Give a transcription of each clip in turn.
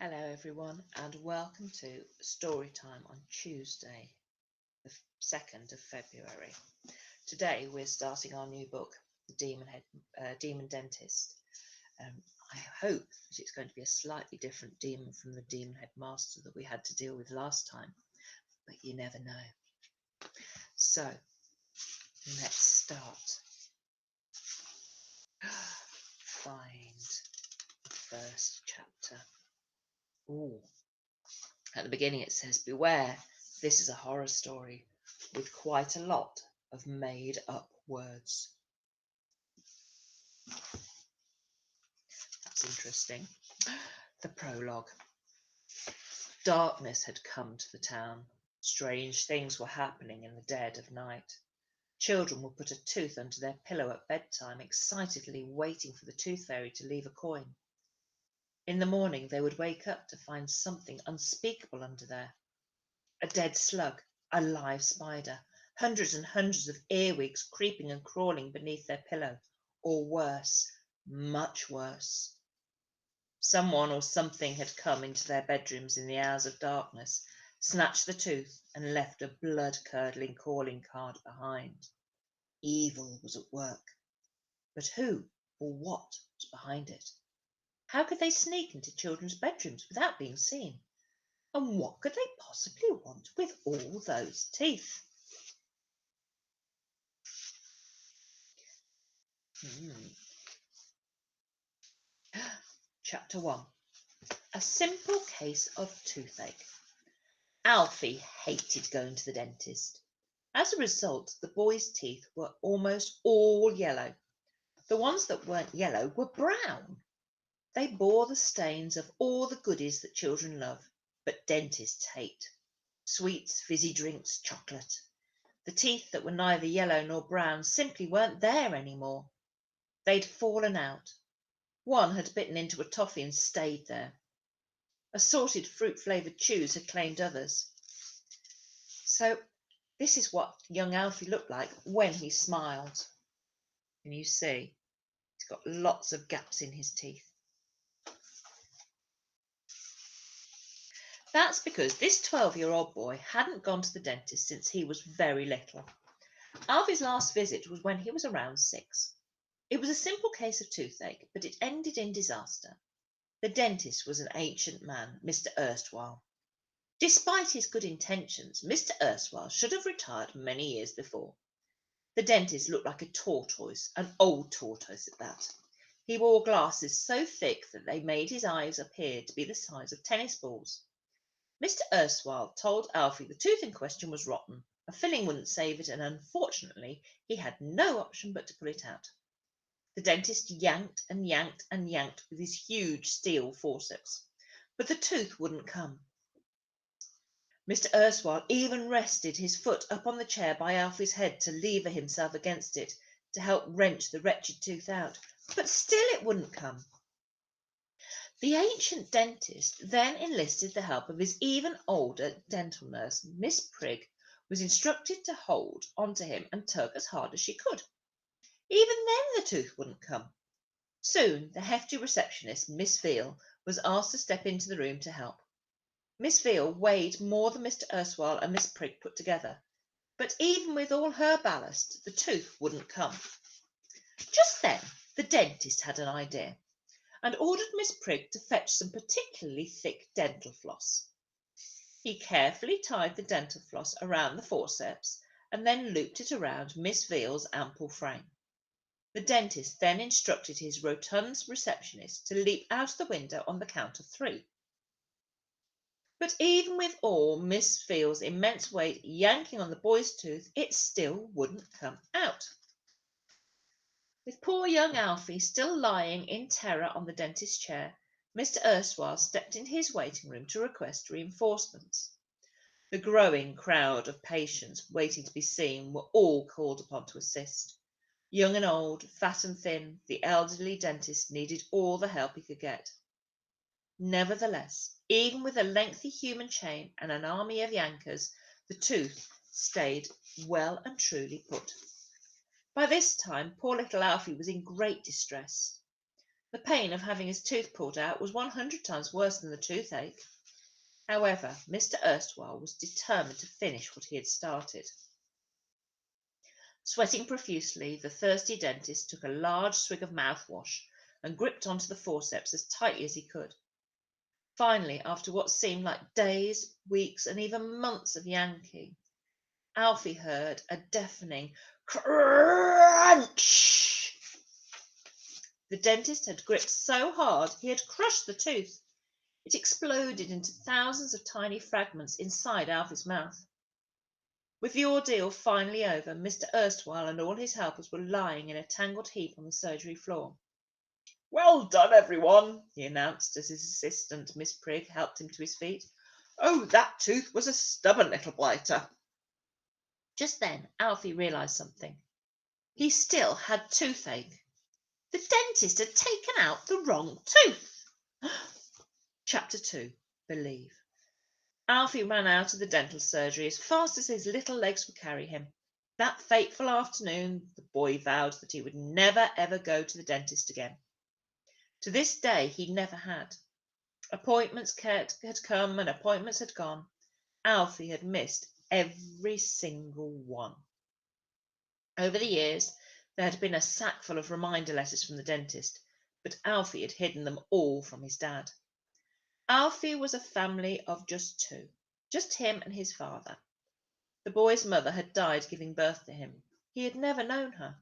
Hello, everyone, and welcome to Story Time on Tuesday, the 2nd of February. Today, we're starting our new book, The Demon Dentist. I hope that it's going to be a slightly different demon from the demon headmaster that we had to deal with last time, but you never know. So, let's start. Find the first chapter. Ooh. At the beginning it says, "Beware, this is a horror story with quite a lot of made-up words." That's interesting. The prologue. Darkness had come to the town. Strange things were happening in the dead of night. Children would put a tooth under their pillow at bedtime, excitedly waiting for the tooth fairy to leave a coin. In the morning they would wake up to find something unspeakable under there. A dead slug, a live spider, hundreds and hundreds of earwigs creeping and crawling beneath their pillow, or worse, much worse. Someone or something had come into their bedrooms in the hours of darkness, snatched the tooth, and left a blood-curdling calling card behind. Evil was at work. But who or what was behind it? How could they sneak into children's bedrooms without being seen? And what could they possibly want with all those teeth? Chapter 1. A simple case of toothache. Alfie hated going to the dentist. As a result, the boy's teeth were almost all yellow. The ones that weren't yellow were brown. They bore the stains of all the goodies that children love, but dentists hate. Sweets, fizzy drinks, chocolate. The teeth that were neither yellow nor brown simply weren't there anymore. They'd fallen out. One had bitten into a toffee and stayed there. Assorted fruit-flavoured chews had claimed others. So this is what young Alfie looked like when he smiled. Can you see? He's got lots of gaps in his teeth. That's because this 12-year-old boy hadn't gone to the dentist since he was very little. Alfie's last visit was when he was around 6. It was a simple case of toothache, but it ended in disaster. The dentist was an ancient man, Mr. Erstwhile. Despite his good intentions, Mr. Erstwhile should have retired many years before. The dentist looked like a tortoise, an old tortoise at that. He wore glasses so thick that they made his eyes appear to be the size of tennis balls. Mr. Erstwhile told Alfie the tooth in question was rotten. A filling wouldn't save it, and unfortunately he had no option but to pull it out. The dentist yanked and yanked and yanked with his huge steel forceps, but the tooth wouldn't come. Mr. Erstwhile even rested his foot up on the chair by Alfie's head to lever himself against it to help wrench the wretched tooth out, but still it wouldn't come. The ancient dentist then enlisted the help of his even older dental nurse. Miss Prigg was instructed to hold onto him and tug as hard as she could. Even then the tooth wouldn't come. Soon the hefty receptionist, Miss Veal, was asked to step into the room to help. Miss Veal weighed more than Mr. Erstwhile and Miss Prigg put together, but even with all her ballast, the tooth wouldn't come. Just then the dentist had an idea and ordered Miss Prigg to fetch some particularly thick dental floss. He carefully tied the dental floss around the forceps and then looped it around Miss Veal's ample frame. The dentist then instructed his rotund receptionist to leap out of the window on the count of 3. But even with all Miss Veal's immense weight yanking on the boy's tooth, it still wouldn't come out. With poor young Alfie still lying in terror on the dentist's chair, Mr. Erstwhile stepped into his waiting room to request reinforcements. The growing crowd of patients waiting to be seen were all called upon to assist. Young and old, fat and thin, the elderly dentist needed all the help he could get. Nevertheless, even with a lengthy human chain and an army of yankers, the tooth stayed well and truly put. By this time, poor little Alfie was in great distress. The pain of having his tooth pulled out was 100 times worse than the toothache. However, Mr. Erstwhile was determined to finish what he had started. Sweating profusely, the thirsty dentist took a large swig of mouthwash and gripped onto the forceps as tightly as he could. Finally, after what seemed like days, weeks, and even months of yanking, Alfie heard a deafening crunch. The dentist had gripped so hard he had crushed the tooth. It exploded into thousands of tiny fragments inside Alfie's mouth. With the ordeal finally over, Mr. Erstwhile and all his helpers were lying in a tangled heap on the surgery floor. "Well done, everyone," he announced as his assistant, Miss Prigg, helped him to his feet. "Oh, that tooth was a stubborn little blighter." Just then, Alfie realised something. He still had toothache. The dentist had taken out the wrong tooth. Chapter 2. Believe. Alfie ran out of the dental surgery as fast as his little legs would carry him. That fateful afternoon, the boy vowed that he would never ever go to the dentist again. To this day, he never had. Appointments had come and appointments had gone. Alfie had missed every single one. Over the years, there had been a sackful of reminder letters from the dentist, but Alfie had hidden them all from his dad. Alfie was a family of just two, just him and his father. The boy's mother had died giving birth to him. He had never known her.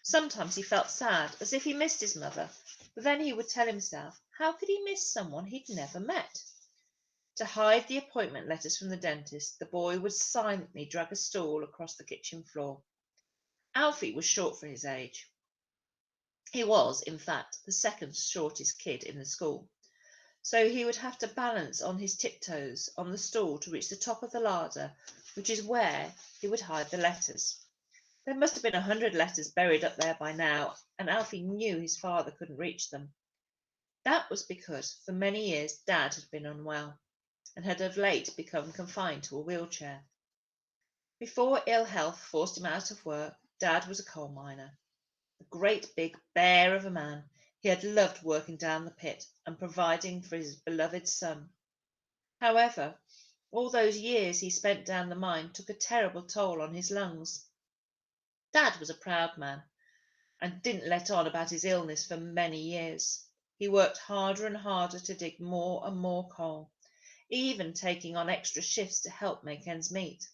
Sometimes he felt sad, as if he missed his mother, but then he would tell himself, how could he miss someone he'd never met? To hide the appointment letters from the dentist, the boy would silently drag a stool across the kitchen floor. Alfie was short for his age. He was, in fact, the second shortest kid in the school, so he would have to balance on his tiptoes on the stool to reach the top of the larder, which is where he would hide the letters. There must have been 100 letters buried up there by now, and Alfie knew his father couldn't reach them. That was because for many years Dad had been unwell, and had of late become confined to a wheelchair. Before ill health forced him out of work, Dad was a coal miner. A great big bear of a man, he had loved working down the pit and providing for his beloved son. However, all those years he spent down the mine took a terrible toll on his lungs. Dad was a proud man and didn't let on about his illness for many years. He worked harder and harder to dig more and more coal, even taking on extra shifts to help make ends meet.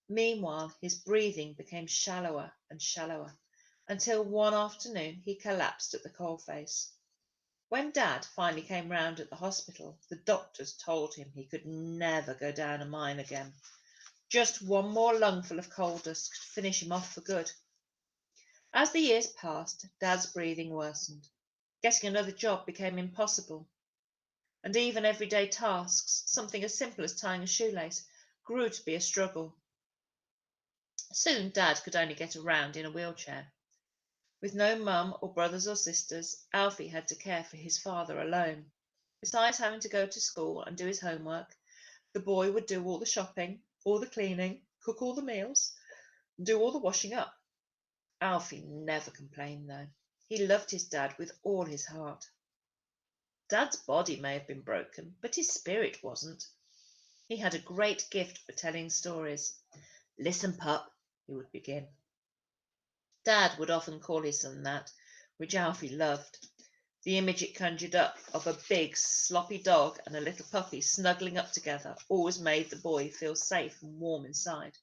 Meanwhile, his breathing became shallower and shallower, until one afternoon he collapsed at the coalface. When Dad finally came round at the hospital, the doctors told him he could never go down a mine again. Just one more lungful of coal dust could finish him off for good. As the years passed, Dad's breathing worsened. Getting another job became impossible, and even everyday tasks, something as simple as tying a shoelace, grew to be a struggle. Soon Dad could only get around in a wheelchair. With no mum or brothers or sisters, Alfie had to care for his father alone. Besides having to go to school and do his homework, the boy would do all the shopping, all the cleaning, cook all the meals, and do all the washing up. Alfie never complained, though. He loved his dad with all his heart. Dad's body may have been broken, but his spirit wasn't. He had a great gift for telling stories. "Listen, pup," he would begin. Dad would often call his son that, which Alfie loved. The image it conjured up of a big, sloppy dog and a little puppy snuggling up together always made the boy feel safe and warm inside.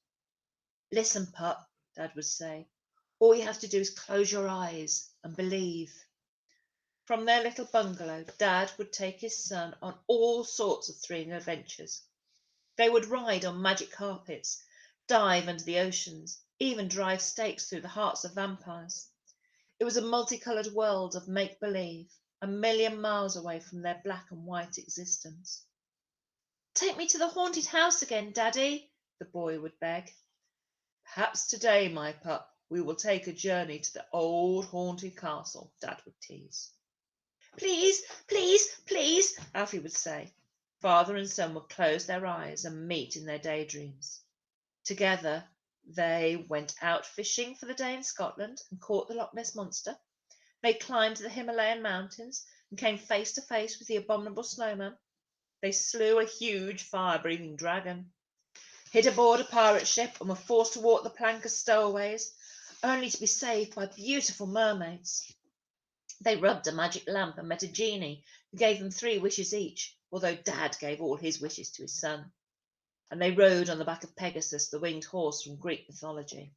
"Listen, pup," Dad would say. "All you have to do is close your eyes and believe." From their little bungalow, Dad would take his son on all sorts of thrilling adventures. They would ride on magic carpets, dive under the oceans, even drive stakes through the hearts of vampires. It was a multicoloured world of make-believe, a million miles away from their black and white existence. "Take me to the haunted house again, Daddy," the boy would beg. "Perhaps today, my pup, we will take a journey to the old haunted castle," Dad would tease. "Please, please, please," Alfie would say. Father and son would close their eyes and meet in their daydreams. Together, they went out fishing for the day in Scotland and caught the Loch Ness Monster. They climbed the Himalayan mountains and came face to face with the abominable snowman. They slew a huge fire-breathing dragon, hid aboard a pirate ship, and were forced to walk the plank as stowaways, only to be saved by beautiful mermaids. They rubbed a magic lamp and met a genie who gave them 3 wishes each, although Dad gave all his wishes to his son. And they rode on the back of Pegasus, the winged horse from Greek mythology.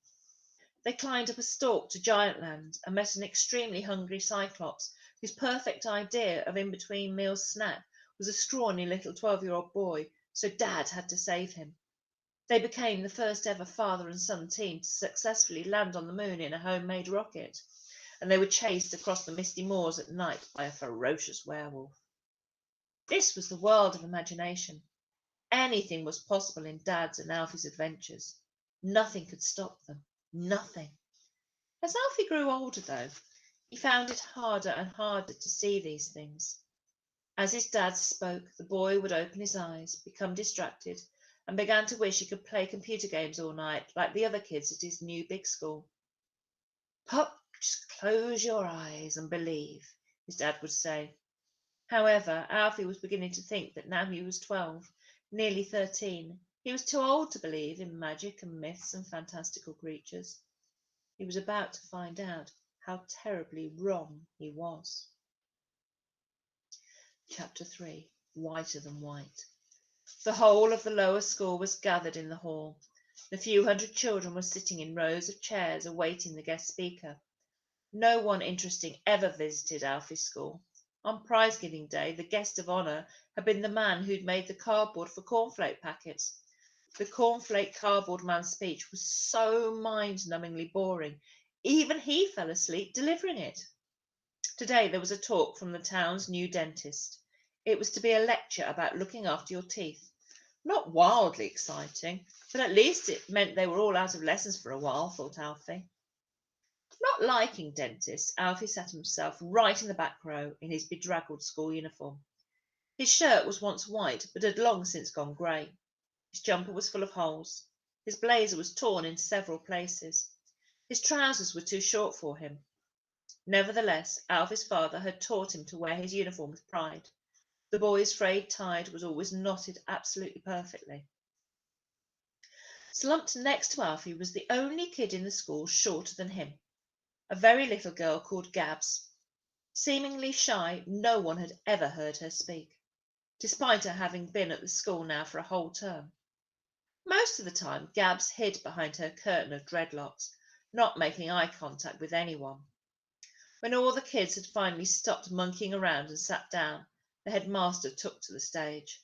They climbed up a stalk to Giantland and met an extremely hungry Cyclops, whose perfect idea of in-between meals snack was a scrawny little 12-year-old boy, so Dad had to save him. They became the first ever father and son team to successfully land on the moon in a homemade rocket, and they were chased across the misty moors at night by a ferocious werewolf. This was the world of imagination. Anything was possible in Dad's and Alfie's adventures. Nothing could stop them. Nothing. As Alfie grew older, though, he found it harder and harder to see these things. As his dad spoke, the boy would open his eyes, become distracted, and began to wish he could play computer games all night like the other kids at his new big school. "Pup, just close your eyes and believe," his dad would say. However, Alfie was beginning to think that now he was 12, nearly 13, he was too old to believe in magic and myths and fantastical creatures. He was about to find out how terribly wrong he was. Chapter 3. Whiter than white. The whole of the lower school was gathered in the hall. The few hundred children were sitting in rows of chairs awaiting the guest speaker. No one interesting ever visited Alfie's school. On prize-giving day, the guest of honour had been the man who'd made the cardboard for cornflake packets. The cornflake cardboard man's speech was so mind-numbingly boring, even he fell asleep delivering it. Today there was a talk from the town's new dentist. It was to be a lecture about looking after your teeth. Not wildly exciting, but at least it meant they were all out of lessons for a while, thought Alfie. Not liking dentists, Alfie sat himself right in the back row in his bedraggled school uniform. His shirt was once white, but had long since gone grey. His jumper was full of holes. His blazer was torn in several places. His trousers were too short for him. Nevertheless, Alfie's father had taught him to wear his uniform with pride. The boy's frayed tie was always knotted absolutely perfectly. Slumped next to Alfie was the only kid in the school shorter than him, a very little girl called Gabs. Seemingly shy, no one had ever heard her speak, despite her having been at the school now for a whole term. Most of the time, Gabs hid behind her curtain of dreadlocks, not making eye contact with anyone. When all the kids had finally stopped monkeying around and sat down, the headmaster took to the stage.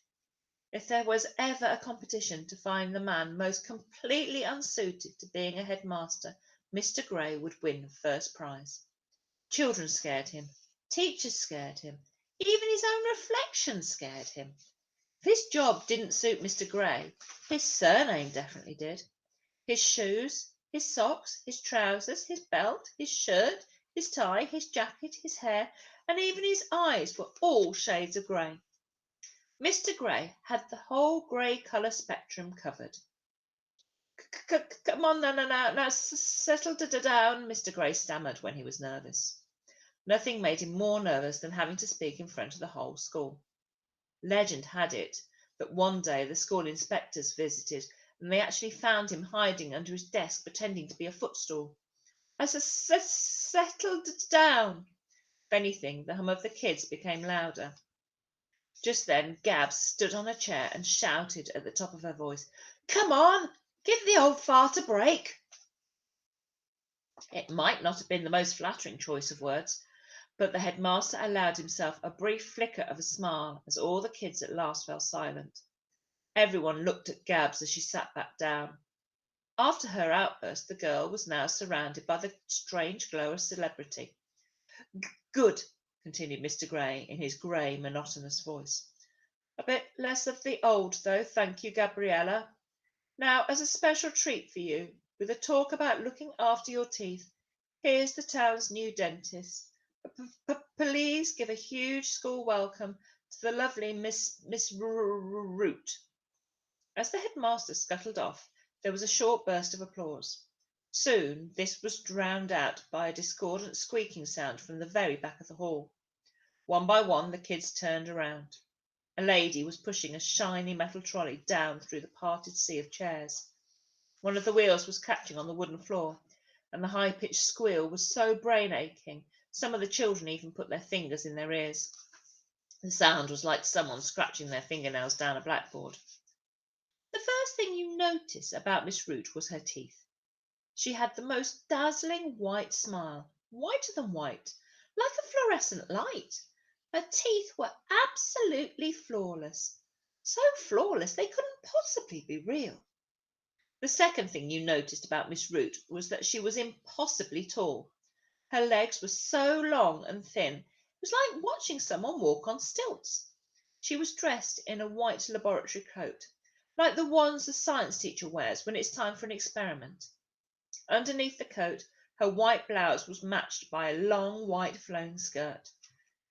If there was ever a competition to find the man most completely unsuited to being a headmaster, Mr. Gray would win first prize. Children scared him. Teachers scared him. Even his own reflection scared him. If his job didn't suit Mr. Gray, his surname definitely did. His shoes, his socks, his trousers, his belt, his shirt, his tie, his jacket, his hair, and even his eyes were all shades of grey. Mr. Gray had the whole grey colour spectrum covered. Come on, now, settle down, Mr. Gray stammered when he was nervous. Nothing made him more nervous than having to speak in front of the whole school. Legend had it that one day the school inspectors visited and they actually found him hiding under his desk pretending to be a footstool. I settled down. If anything, the hum of the kids became louder. Just then Gabs stood on a chair and shouted at the top of her voice, "Come on, give the old fart a break." It might not have been the most flattering choice of words, but the headmaster allowed himself a brief flicker of a smile as all the kids at last fell silent. Everyone looked at Gabs as she sat back down. After her outburst, the girl was now surrounded by the strange glow of celebrity. "Good," continued Mr. Gray in his grey, monotonous voice. "A bit less of the old, though, thank you, Gabriella. Now, as a special treat for you, with a talk about looking after your teeth, here's the town's new dentist. Please give a huge school welcome to the lovely Miss Root." As the headmaster scuttled off, there was a short burst of applause. Soon this was drowned out by a discordant squeaking sound from the very back of the hall. One by one the kids turned around. A lady was pushing a shiny metal trolley down through the parted sea of chairs. One of the wheels was catching on the wooden floor, and the high-pitched squeal was so brain-aching some of the children even put their fingers in their ears. The sound was like someone scratching their fingernails down a blackboard. The first thing you notice about Miss Root was her teeth. She had the most dazzling white smile, whiter than white, like a fluorescent light. Her teeth were absolutely flawless, so flawless they couldn't possibly be real. The second thing you noticed about Miss Root was that she was impossibly tall. Her legs were so long and thin, it was like watching someone walk on stilts. She was dressed in a white laboratory coat, like the ones a science teacher wears when it's time for an experiment. Underneath the coat, her white blouse was matched by a long white flowing skirt.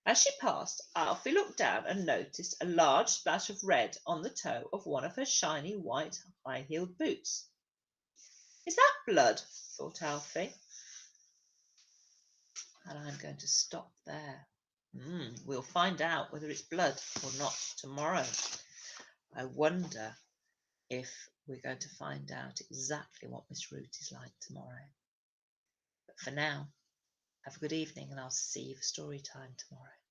As she passed, Alfie looked down and noticed a large splash of red on the toe of one of her shiny white high-heeled boots. "Is that blood?" thought Alfie. And I'm going to stop there. We'll find out whether it's blood or not tomorrow. I wonder if we're going to find out exactly what Miss Root is like tomorrow. But for now, have a good evening and I'll see you for story time tomorrow.